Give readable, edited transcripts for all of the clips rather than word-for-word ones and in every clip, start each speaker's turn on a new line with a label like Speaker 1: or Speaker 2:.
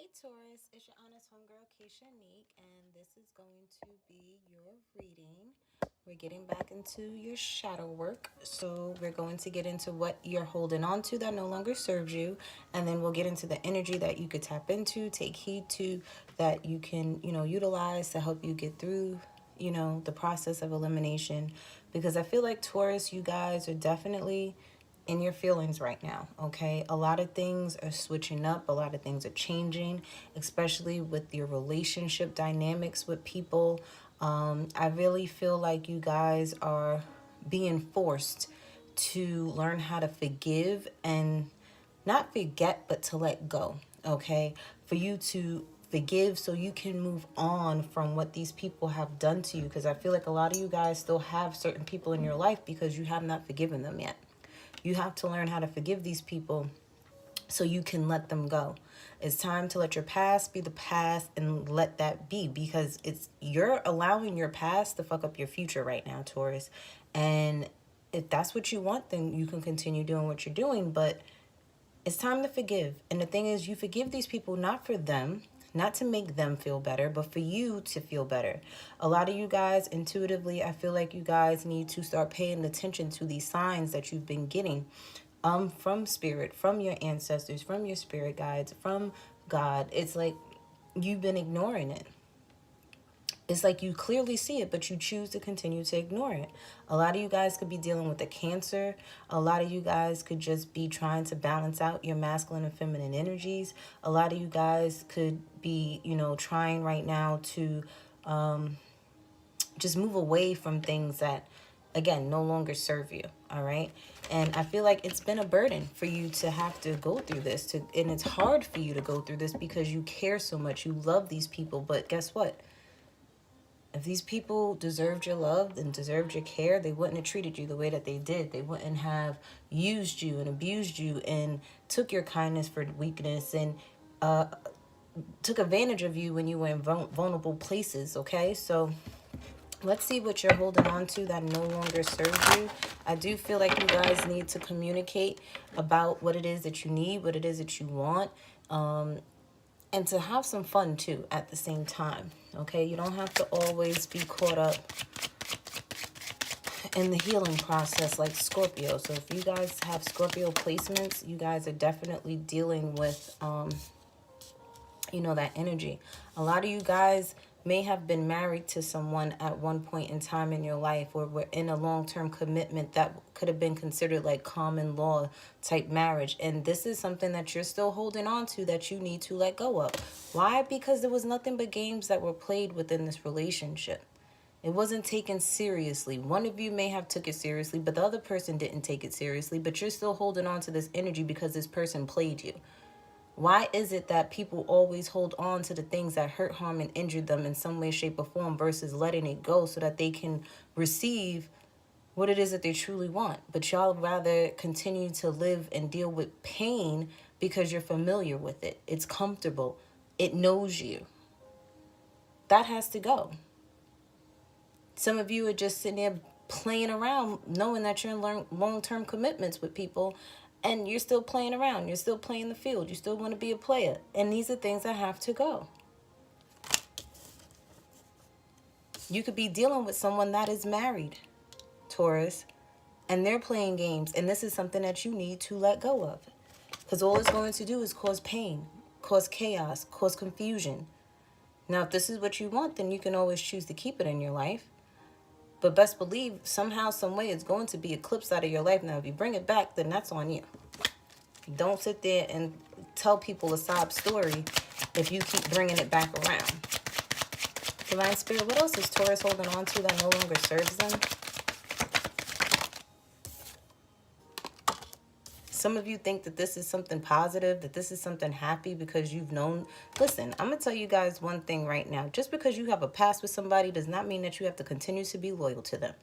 Speaker 1: Hey Taurus, it's your honest homegirl ഇᴑɪ, and this is going to be your reading. We're getting back into your shadow work, so we're going to get into what you're holding on to that no longer serves you, and then we'll get into the energy that you could tap into, take heed to, that you can, utilize to help you get through, the process of elimination. Because I feel like Taurus, you guys are definitely in your feelings right now, okay? A lot of things are switching up, a lot of things are changing, especially with your relationship dynamics with people. I really feel like you guys are being forced to learn how to forgive and not forget, but to let go, okay? For you to forgive so you can move on from what these people have done to you, because I feel like a lot of you guys still have certain people in your life because you have not forgiven them yet. You have to learn how to forgive these people so you can let them go. It's time to let your past be the past and let that be, because you're allowing your past to fuck up your future right now, Taurus. And if that's what you want, then you can continue doing what you're doing, but it's time to forgive. And the thing is, you forgive these people not for them, not to make them feel better, but for you to feel better. A lot of you guys, intuitively, I feel like you guys need to start paying attention to these signs that you've been getting from spirit, from your ancestors, from your spirit guides, from God. It's like you've been ignoring it. It's like you clearly see it, but you choose to continue to ignore it. A lot of you guys could be dealing with a cancer. A lot of you guys could just be trying to balance out your masculine and feminine energies. A lot of you guys could be, trying right now to just move away from things that, again, no longer serve you. All right. And I feel like it's been a burden for you to have to go through this, and it's hard for you to go through this because you care so much. You love these people. But guess what? If these people deserved your love and deserved your care, they wouldn't have treated you the way that they did. They wouldn't have used you and abused you and took your kindness for weakness and took advantage of you when you were in vulnerable places, okay? So let's see what you're holding on to that no longer serves you. I do feel like you guys need to communicate about what it is that you need, what it is that you want, and to have some fun too at the same time, okay? You don't have to always be caught up in the healing process like Scorpio. So if you guys have Scorpio placements, you guys are definitely dealing with, that energy. A lot of you guys may have been married to someone at one point in time in your life, or were in a long-term commitment that could have been considered like common law type marriage. And this is something that you're still holding on to that you need to let go of. Why? Because there was nothing but games that were played within this relationship. It wasn't taken seriously. One of you may have took it seriously, but the other person didn't take it seriously. But you're still holding on to this energy because this person played you. Why is it that people always hold on to the things that hurt, harm, and injured them in some way, shape, or form versus letting it go so that they can receive what it is that they truly want? But y'all rather continue to live and deal with pain because you're familiar with it. It's comfortable. It knows you. That has to go. Some of you are just sitting there playing around knowing that you're in long-term commitments with people, and you're still playing around. You're still playing the field. You still want to be a player. And these are things that have to go. You could be dealing with someone that is married, Taurus, and they're playing games. And this is something that you need to let go of. Because all it's going to do is cause pain, cause chaos, cause confusion. Now, if this is what you want, then you can always choose to keep it in your life. But best believe, somehow, some way, it's going to be eclipsed out of your life. Now, if you bring it back, then that's on you. Don't sit there and tell people a sob story if you keep bringing it back around. Divine Spirit, what else is Taurus holding on to that no longer serves them? Some of you think that this is something positive, that this is something happy because you've known. Listen, I'm going to tell you guys one thing right now. Just because you have a past with somebody does not mean that you have to continue to be loyal to them.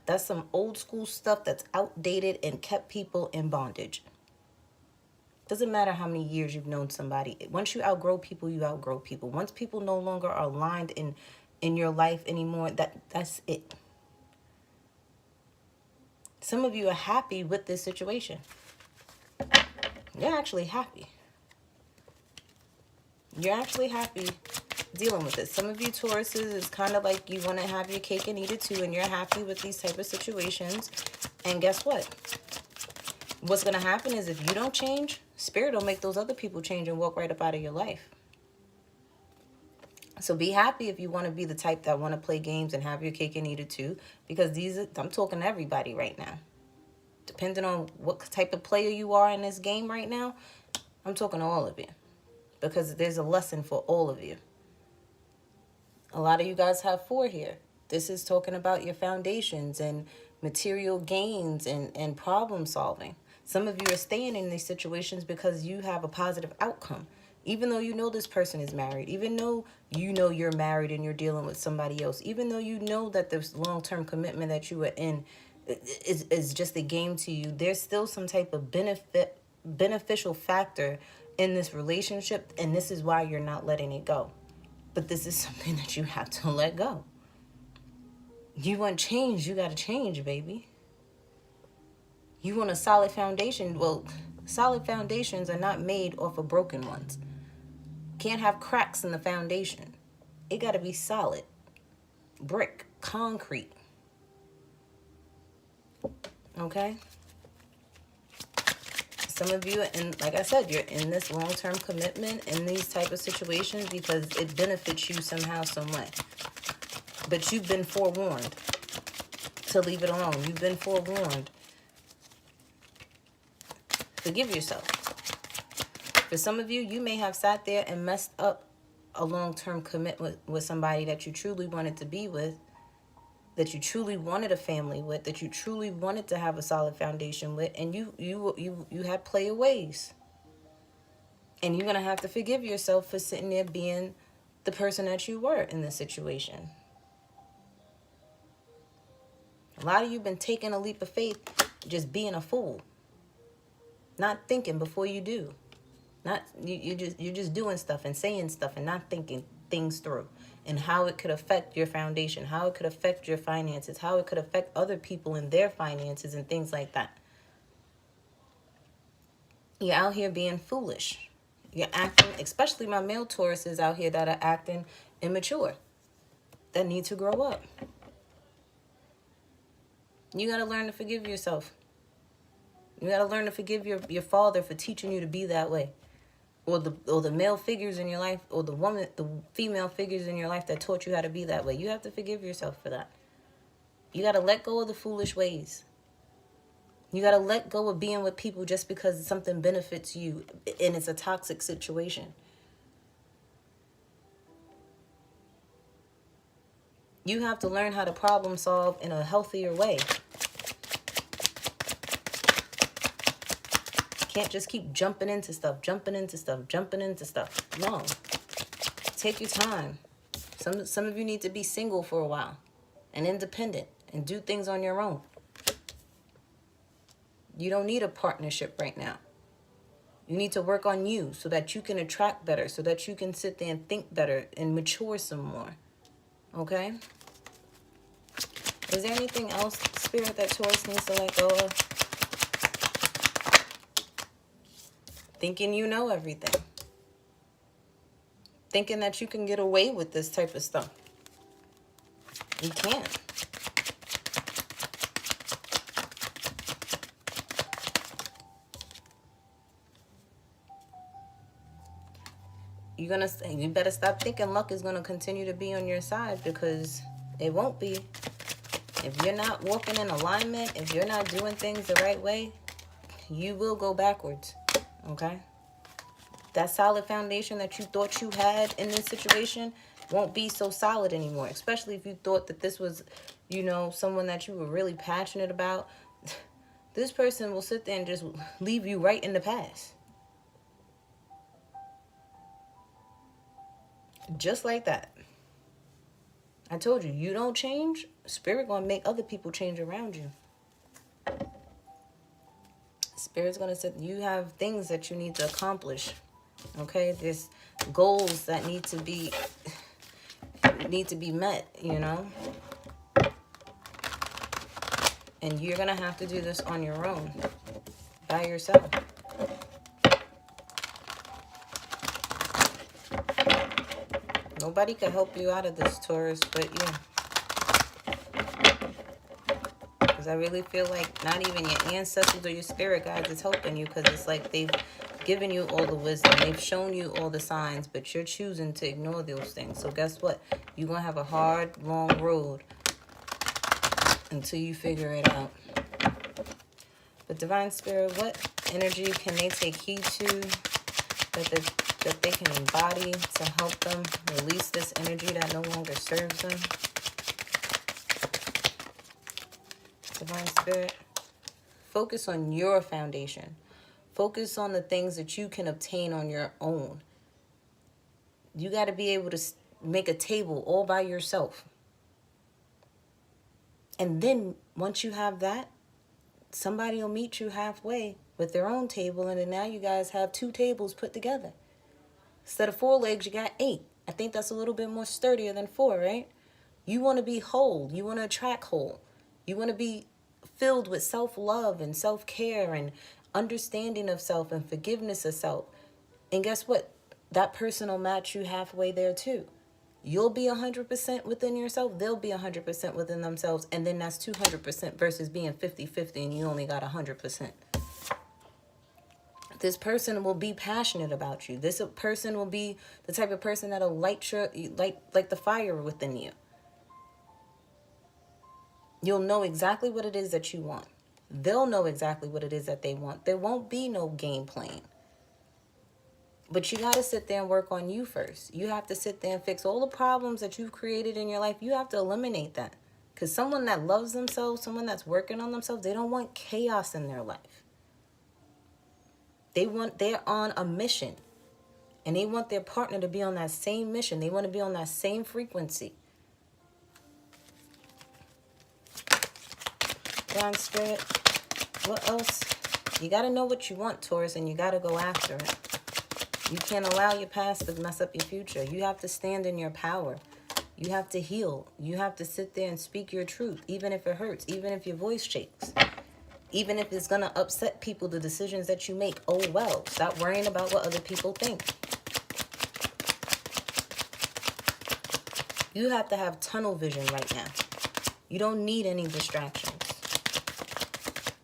Speaker 1: That's some old school stuff that's outdated and kept people in bondage. Doesn't matter how many years you've known somebody. Once you outgrow people, you outgrow people. Once people no longer are aligned in your life anymore, that's it. Some of you are happy with this situation. You're actually happy. You're actually happy dealing with this. Some of you Tauruses, is kind of like you want to have your cake and eat it too, and you're happy with these type of situations. And guess what? What's going to happen is if you don't change, Spirit will make those other people change and walk right up out of your life. So be happy if you want to be the type that want to play games and have your cake and eat it too, because I'm talking to everybody right now. Depending on what type of player you are in this game right now, I'm talking to all of you, because there's a lesson for all of you. A lot of you guys have 4 here. This is talking about your foundations and material gains and problem solving. Some of you are staying in these situations because you have a positive outcome. Even though you know this person is married, even though you know you're married and you're dealing with somebody else, even though you know that this long-term commitment that you are in is just a game to you, there's still some type of beneficial factor in this relationship, and this is why you're not letting it go. But this is something that you have to let go. You want change, you got to change, baby. You want a solid foundation. Well, solid foundations are not made off of broken ones. Can't have cracks in the foundation. It got to be solid. Brick, concrete. Okay? Some of you, and like I said, you're in this long-term commitment in these type of situations because it benefits you somehow, some way. But you've been forewarned to leave it alone. You've been forewarned. Forgive yourself. For some of you, you may have sat there and messed up a long-term commitment with somebody that you truly wanted to be with, that you truly wanted a family with, that you truly wanted to have a solid foundation with, and you had player ways. And you're going to have to forgive yourself for sitting there being the person that you were in this situation. A lot of you have been taking a leap of faith, just being a fool. Not thinking before you do. You're just doing stuff and saying stuff and not thinking things through, and how it could affect your foundation, how it could affect your finances, how it could affect other people and their finances and things like that. You're out here being foolish. You're acting, especially my male Tauruses out here that are acting immature, that need to grow up. You got to learn to forgive yourself. You got to learn to forgive your father for teaching you to be that way. Or the male figures in your life, or the female figures in your life that taught you how to be that way. You have to forgive yourself for that. You got to let go of the foolish ways. You got to let go of being with people just because something benefits you and it's a toxic situation. You have to learn how to problem solve in a healthier way. Can't just keep jumping into stuff. No. Take your time. Some of you need to be single for a while and independent and do things on your own. You don't need a partnership right now. You need to work on you so that you can attract better, so that you can sit there and think better and mature some more. Okay? Is there anything else, Spirit, that Taurus needs to let go of? Thinking you know everything. Thinking that you can get away with this type of stuff. You can't. You better stop thinking luck is going to continue to be on your side, because it won't be. If you're not walking in alignment, if you're not doing things the right way, you will go backwards. Okay? That solid foundation that you thought you had in this situation won't be so solid anymore. Especially if you thought that this was, someone that you were really passionate about. This person will sit there and just leave you right in the past. Just like that. I told you, you don't change, Spirit gonna make other people change around you. Spirit's gonna say you have things that you need to accomplish. Okay, there's goals that need to be met, And you're gonna have to do this on your own, by yourself. Nobody can help you out of this, Taurus, but yeah. Because I really feel like not even your ancestors or your spirit guides is helping you, because it's like they've given you all the wisdom. They've shown you all the signs, but you're choosing to ignore those things. So guess what? You're going to have a hard, long road until you figure it out. But Divine Spirit, what energy can they take heed to that they can embody to help them release this energy that no longer serves them? Divine Spirit, focus on your foundation. Focus on the things that you can obtain on your own. You got to be able to make a table all by yourself. And then once you have that, somebody will meet you halfway with their own table, and then now you guys have 2 tables put together. Instead of 4 legs, you got 8. I think that's a little bit more sturdier than 4, right? You want to be whole. You want to attract whole. You want to be filled with self-love and self-care and understanding of self and forgiveness of self. And guess what? That person will match you halfway there too. You'll be 100% within yourself. They'll be 100% within themselves. And then that's 200% versus being 50-50 and you only got 100%. This person will be passionate about you. This person will be the type of person that'll light the fire within you. You'll know exactly what it is that you want. They'll know exactly what it is that they want. There won't be no game plan. But you got to sit there and work on you first. You have to sit there and fix all the problems that you've created in your life. You have to eliminate that. Because someone that loves themselves, someone that's working on themselves, they don't want chaos in their life. They're on a mission. And they want their partner to be on that same mission. They want to be on that same frequency. Divine Spirit, what else? You got to know what you want, Taurus, and you got to go after it. You can't allow your past to mess up your future. You have to stand in your power. You have to heal. You have to sit there and speak your truth, even if it hurts, even if your voice shakes, even if it's going to upset people, the decisions that you make. Oh, well, stop worrying about what other people think. You have to have tunnel vision right now. You don't need any distractions.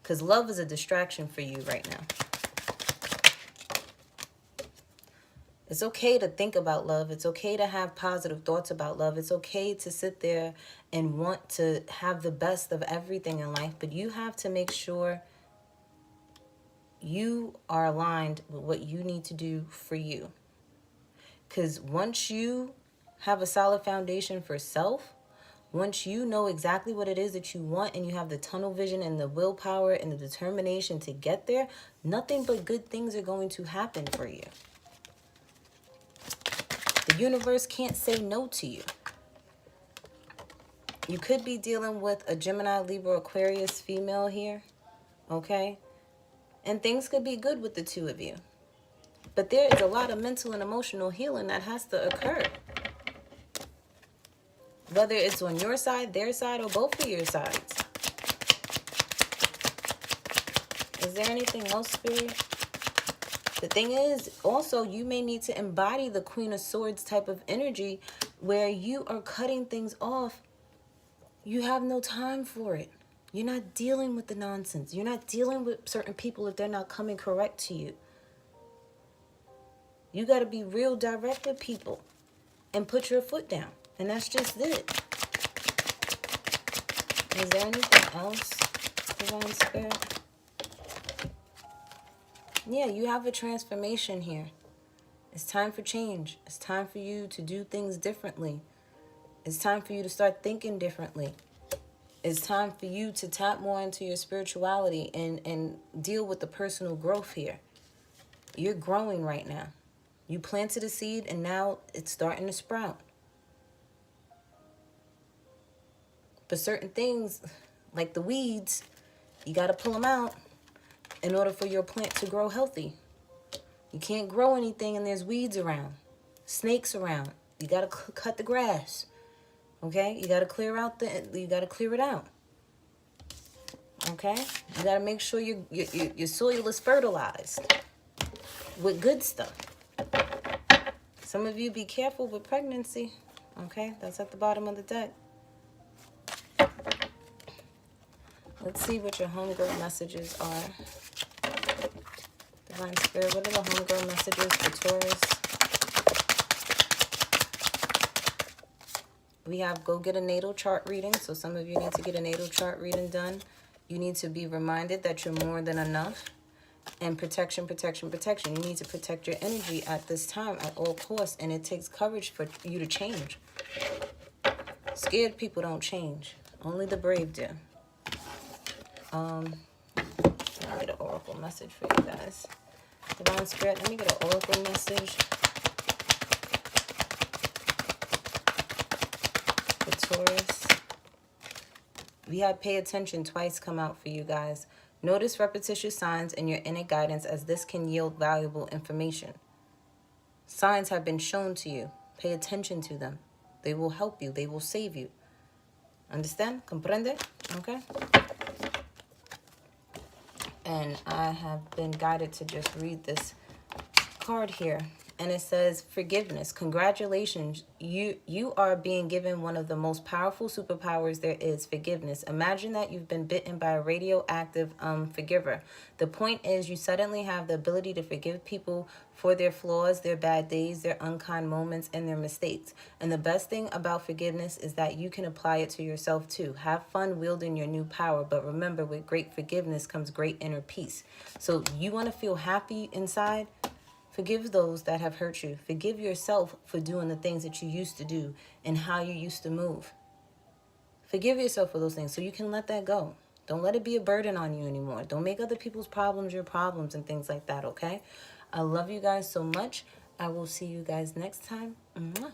Speaker 1: Because love is a distraction for you right now. It's okay to think about love. It's okay to have positive thoughts about love. It's okay to sit there and want to have the best of everything in life. But you have to make sure you are aligned with what you need to do for you. Because once you have a solid foundation for self, once you know exactly what it is that you want and you have the tunnel vision and the willpower and the determination to get there, nothing but good things are going to happen for you. The universe can't say no to you. You could be dealing with a Gemini, Libra, Aquarius female here, okay? And things could be good with the two of you. But there is a lot of mental and emotional healing that has to occur. Whether it's on your side, their side, or both of your sides. Is there anything else, Spirit? The thing is, also, you may need to embody the Queen of Swords type of energy where you are cutting things off. You have no time for it. You're not dealing with the nonsense. You're not dealing with certain people if they're not coming correct to you. You got to be real direct with people and put your foot down. And that's just it. Is there anything else, Divine Spirit? Yeah, you have a transformation here. It's time for change. It's time for you to do things differently. It's time for you to start thinking differently. It's time for you to tap more into your spirituality and deal with the personal growth here. You're growing right now. You planted a seed and now it's starting to sprout. But certain things, like the weeds, you got to pull them out in order for your plant to grow healthy. You can't grow anything and there's weeds around, snakes around. You got to cut the grass, okay? You got to clear it out, okay? You got to make sure your soil is fertilized with good stuff. Some of you be careful with pregnancy. Okay, that's at the bottom of the deck. Let's see what your homegirl messages are. Divine Spirit, what are the homegirl messages for Taurus? We have go get a natal chart reading. So some of you need to get a natal chart reading done. You need to be reminded that you're more than enough. And protection, protection, protection. You need to protect your energy at this time at all costs. And it takes courage for you to change. Scared people don't change. Only the brave do. Let me get an oracle message for you guys. Divine Spirit, let me get an oracle message for Taurus. We had pay attention twice come out for you guys. Notice repetitious signs in your inner guidance as this can yield valuable information. Signs have been shown to you. Pay attention to them. They will help you. They will save you. Understand? Comprende? Okay? And I have been guided to just read this card here. And it says, forgiveness. Congratulations. You are being given one of the most powerful superpowers there is, forgiveness. Imagine that you've been bitten by a radioactive forgiver. The point is you suddenly have the ability to forgive people for their flaws, their bad days, their unkind moments, and their mistakes. And the best thing about forgiveness is that you can apply it to yourself too. Have fun wielding your new power. But remember, with great forgiveness comes great inner peace. So you want to feel happy inside? Forgive those that have hurt you. Forgive yourself for doing the things that you used to do and how you used to move. Forgive yourself for those things so you can let that go. Don't let it be a burden on you anymore. Don't make other people's problems your problems and things like that, okay? I love you guys so much. I will see you guys next time. Mwah.